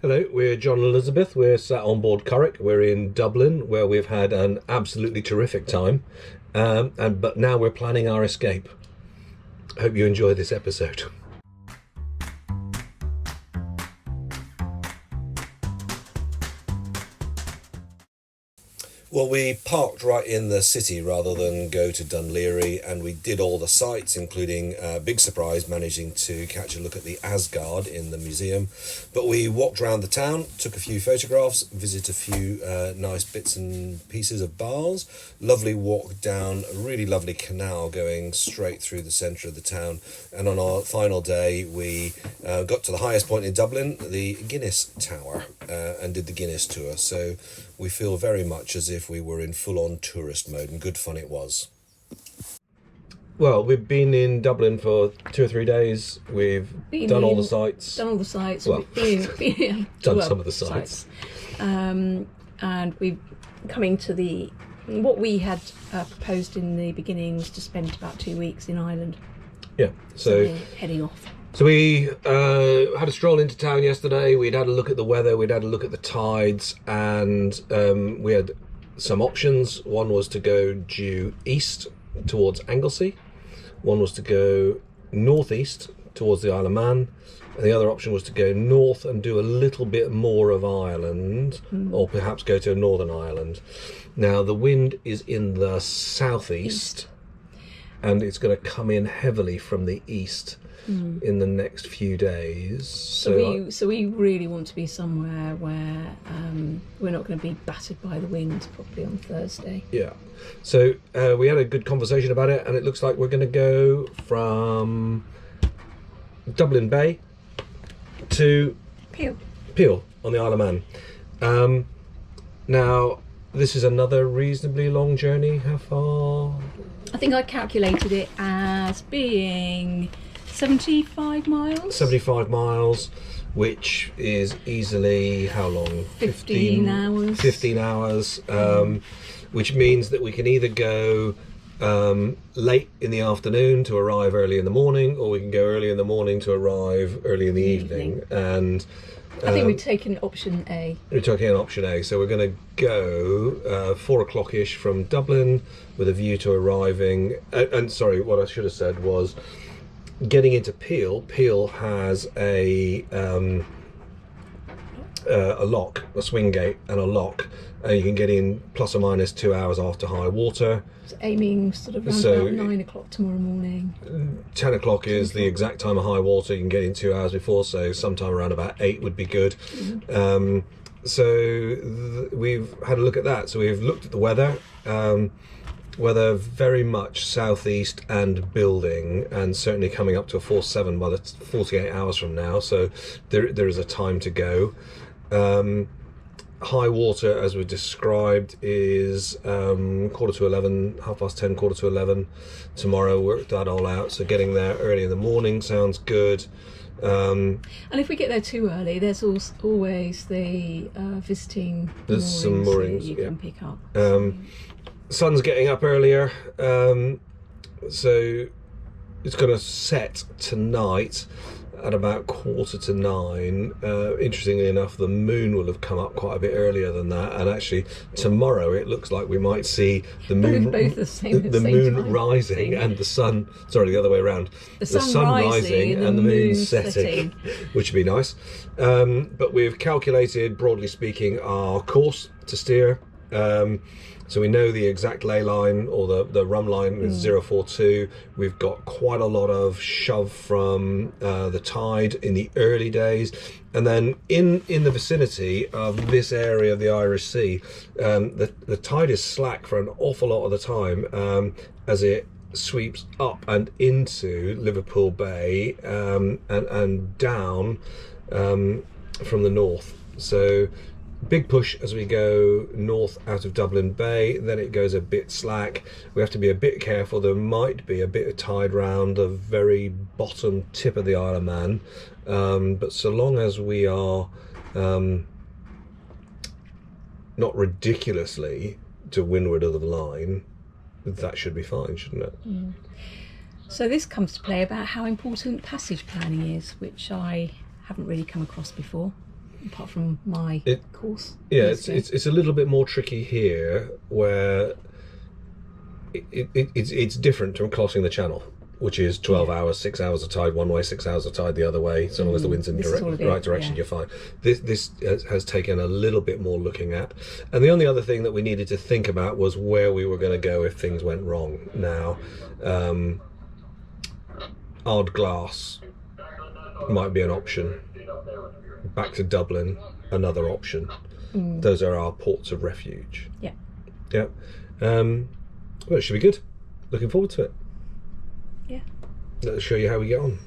Hello, we're John and Elizabeth. We're sat on board Currick. We're in Dublin, where we've had an absolutely terrific time, but now we're planning our escape. Hope you enjoy this episode. Well, we parked right in the city rather than go to Dunleary, and we did all the sights, including big surprise, managing to catch a look at the Asgard in the museum. But we walked around the town, took a few photographs, visited a few nice bits and pieces of bars. Lovely walk down a really lovely canal going straight through the centre of the town. And on our final day, we got to the highest point in Dublin, the Guinness Tower, and did the Guinness tour. So we feel very much as if we were in full-on tourist mode, and good fun it was. Well, we've been in Dublin for 2 or 3 days. We've done all the sites. Done all the sites. Well, done some of the sites. And we're coming to what we had proposed in the beginning was to spend about 2 weeks in Ireland. Yeah, so we're heading off. So we had a stroll into town yesterday. We'd had a look at the weather, we'd had a look at the tides, and we had some options. One was to go due east towards Anglesey. One was to go northeast towards the Isle of Man. And the other option was to go north and do a little bit more of Ireland, or perhaps go to Northern Ireland. Now, the wind is in the southeast, and it's going to come in heavily from the east in the next few days. So we really want to be somewhere where we're not going to be battered by the wind probably on Thursday. Yeah. So we had a good conversation about it, and it looks like we're going to go from Dublin Bay to Peel on the Isle of Man. Now, this is another reasonably long journey. How far? I think I calculated it as being 75 miles. 75 miles, which is easily how long? 15 hours. 15 hours, which means that we can either go late in the afternoon to arrive early in the morning, or we can go early in the morning to arrive early in the evening. And I think we've taken option A. We're taking option A, so we're going to go 4 o'clock-ish from Dublin with a view to arriving, and sorry, what I should have said was getting into Peel. Peel has a lock, a swing gate and a lock, and you can get in plus or minus 2 hours after high water. So aiming sort of around about 9 o'clock tomorrow morning. 10 o'clock is the exact time of high water. You can get in 2 hours before, so sometime around about 8 would be good. We've had a look at that. So we've looked at the weather. Weather very much southeast and building, and certainly coming up to a force 7 by the 48 hours from now, so there is a time to go. High water, as we described, is 10:45, 10:30, 11:15 tomorrow. Worked that all out, so getting there early in the morning sounds good. And if we get there too early, there's always the visiting there's some moorings you can pick up. Sun's getting up earlier, so it's going to set tonight at about 8:45. Interestingly enough, the moon will have come up quite a bit earlier than that, and actually tomorrow it looks like we might see the moon both the moon time. rising and the sun, sorry, the other way around, the sun rising and the moon setting, which would be nice. But we've calculated, broadly speaking, our course to steer. So we know the exact ley line, or the rum line is 042. We've got quite a lot of shove from the tide in the early days. And then in the vicinity of this area of the Irish Sea, the tide is slack for an awful lot of the time as it sweeps up and into Liverpool Bay and down from the north. So big push as we go north out of Dublin Bay, then it goes a bit slack. We have to be a bit careful. There might be a bit of tide round the very bottom tip of the Isle of Man, but so long as we are not ridiculously to windward of the line, that should be fine, shouldn't it? So this comes to play about how important passage planning is, which I haven't really come across before. apart from my course. Yeah, it's a little bit more tricky here, where it's different from crossing the channel, which is 12 hours, 6 hours of tide one way, 6 hours of tide the other way. So long as the wind's in the right direction, you're fine. This has taken a little bit more looking at. And the only other thing that we needed to think about was where we were going to go if things went wrong. Now, Ardglass might be an option. Back to Dublin, another option. Those are our ports of refuge. Yeah. Well, it should be good. Looking forward to it. Yeah. Let's show you how we get on.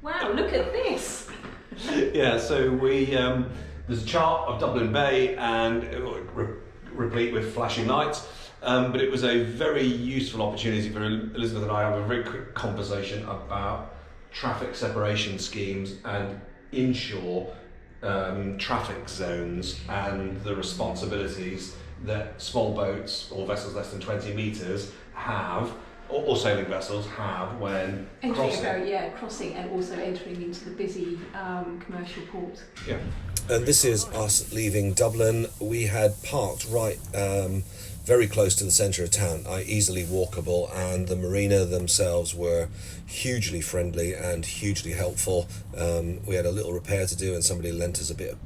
Wow, look at this. Yeah, so there's a chart of Dublin Bay and replete with flashing lights. But it was a very useful opportunity for Elizabeth and I to have a very quick conversation about traffic separation schemes and inshore traffic zones and the responsibilities that small boats or vessels less than 20 metres have, or sailing vessels have, when crossing and also entering into the busy commercial port. Yeah. And this is us leaving Dublin. We had parked right very close to the centre of town, easily walkable, and the marina themselves were hugely friendly and hugely helpful. We had a little repair to do and somebody lent us a bit of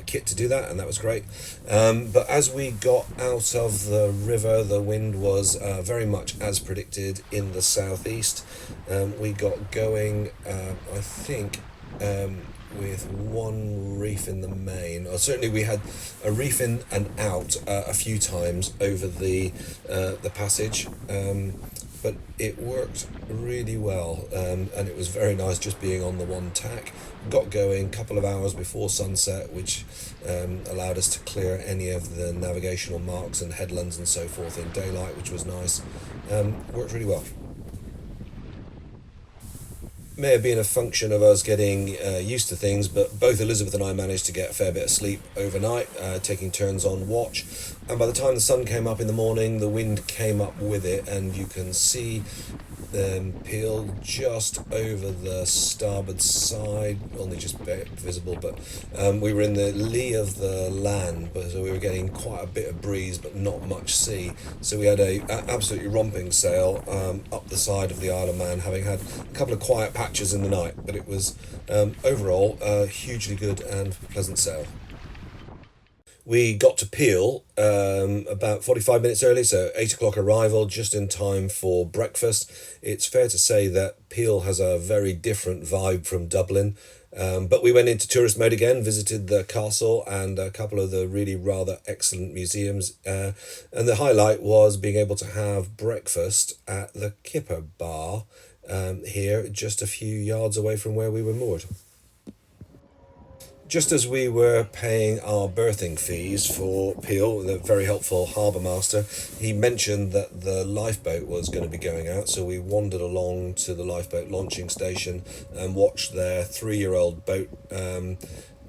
kit to do that, and that was great. But as we got out of the river, the wind was very much as predicted in the southeast. We got going, I think, with one reef in the main, or certainly we had a reef in and out a few times over the passage, but it worked really well, and it was very nice just being on the one tack. Got going a couple of hours before sunset, which allowed us to clear any of the navigational marks and headlands and so forth in daylight, which was nice. Worked really well. May have been a function of us getting used to things, but both Elizabeth and I managed to get a fair bit of sleep overnight, taking turns on watch. And by the time the sun came up in the morning, the wind came up with it, and you can see Peel just over the starboard side, only just visible, but we were in the lee of the land, but so we were getting quite a bit of breeze but not much sea, so we had a absolutely romping sail up the side of the Isle of Man, having had a couple of quiet patches in the night, but it was overall a hugely good and pleasant sail. We got to Peel about 45 minutes early, so 8 o'clock arrival, just in time for breakfast. It's fair to say that Peel has a very different vibe from Dublin, but we went into tourist mode again, visited the castle and a couple of the really rather excellent museums, and the highlight was being able to have breakfast at the Kipper Bar here, just a few yards away from where we were moored. Just as we were paying our berthing fees for Peel, the very helpful harbour master, he mentioned that the lifeboat was going to be going out, so we wandered along to the lifeboat launching station and watched their 3-year-old boat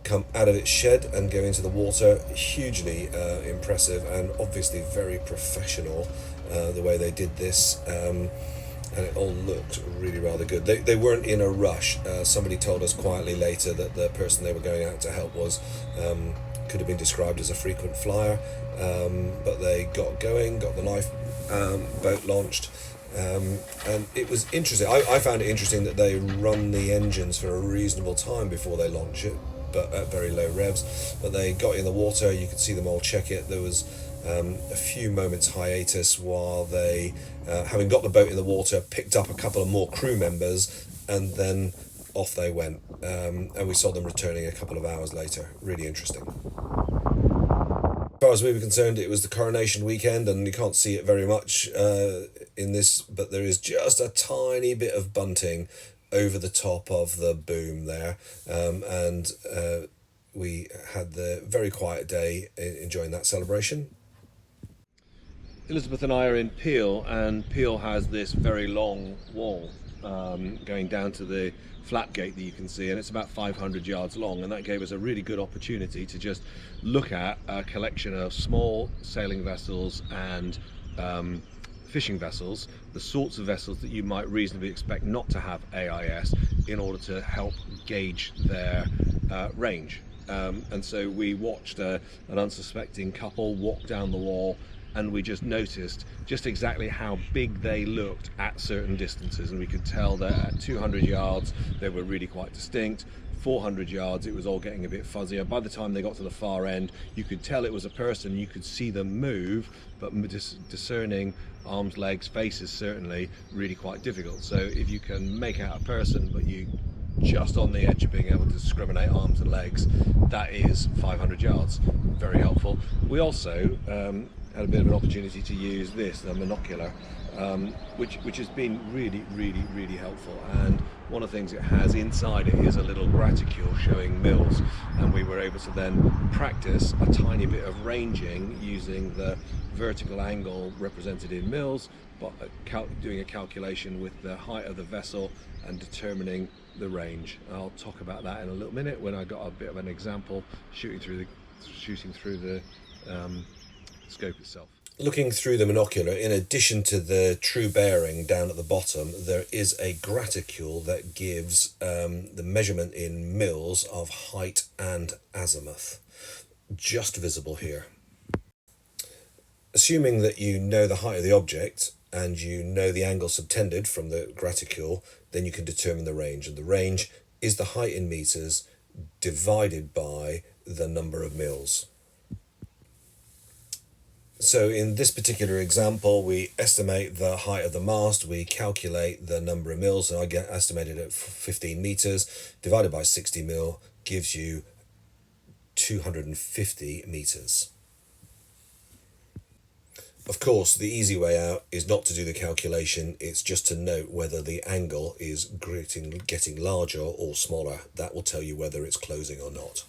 come out of its shed and go into the water. Hugely impressive and obviously very professional, the way they did this. And it all looked really rather good. They weren't in a rush. Somebody told us quietly later that the person they were going out to help was could have been described as a frequent flyer, but they got going, got the lifeboat launched, and it was interesting. I found it interesting that they run the engines for a reasonable time before they launch it, but at very low revs. But they got in the water, you could see them all check it. There was a few moments hiatus while they, having got the boat in the water, picked up a couple of more crew members, and then off they went. And we saw them returning a couple of hours later. Really interesting. As far as we were concerned, it was the coronation weekend, and you can't see it very much in this, but there is just a tiny bit of bunting over the top of the boom there, and we had the very quiet day enjoying that celebration. Elizabeth and I are in Peel, and Peel has this very long wall going down to the flat gate that you can see, and it's about 500 yards long, and that gave us a really good opportunity to just look at a collection of small sailing vessels and fishing vessels, the sorts of vessels that you might reasonably expect not to have AIS, in order to help gauge their range. And so we watched an unsuspecting couple walk down the wall, and we just noticed just exactly how big they looked at certain distances, and we could tell that at 200 yards they were really quite distinct. 400 yards it was all getting a bit fuzzier. By the time they got to the far end, you could tell it was a person, you could see them move, but discerning arms, legs, faces certainly really quite difficult. So if you can make out a person but you just on the edge of being able to discriminate arms and legs, that is 500 yards. Very helpful. We also had a bit of an opportunity to use this, the monocular, which has been really helpful. And one of the things it has inside it is a little graticule showing mills, and we were able to then practice a tiny bit of ranging using the vertical angle represented in mills, but doing a calculation with the height of the vessel and determining the range. I'll talk about that in a little minute when I got a bit of an example shooting through the scope itself. Looking through the monocular, in addition to the true bearing down at the bottom, there is a graticule that gives the measurement in mils of height and azimuth, just visible here. Assuming that you know the height of the object and you know the angle subtended from the graticule, then you can determine the range, and the range is the height in meters divided by the number of mils. So in this particular example, we estimate the height of the mast, we calculate the number of mils, and I get estimated at 15 meters, divided by 60 mil gives you 250 meters. Of course, the easy way out is not to do the calculation, it's just to note whether the angle is getting larger or smaller. That will tell you whether it's closing or not.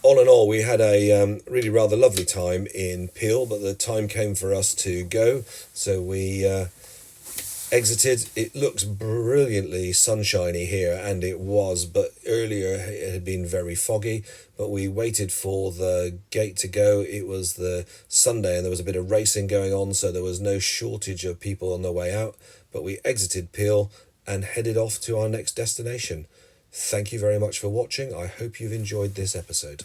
All in all, we had a really rather lovely time in Peel, but the time came for us to go, so we exited. It looks brilliantly sunshiny here, and it was, but earlier it had been very foggy, but we waited for the gate to go. It was the Sunday and there was a bit of racing going on, so there was no shortage of people on their way out, but we exited Peel and headed off to our next destination. Thank you very much for watching. I hope you've enjoyed this episode.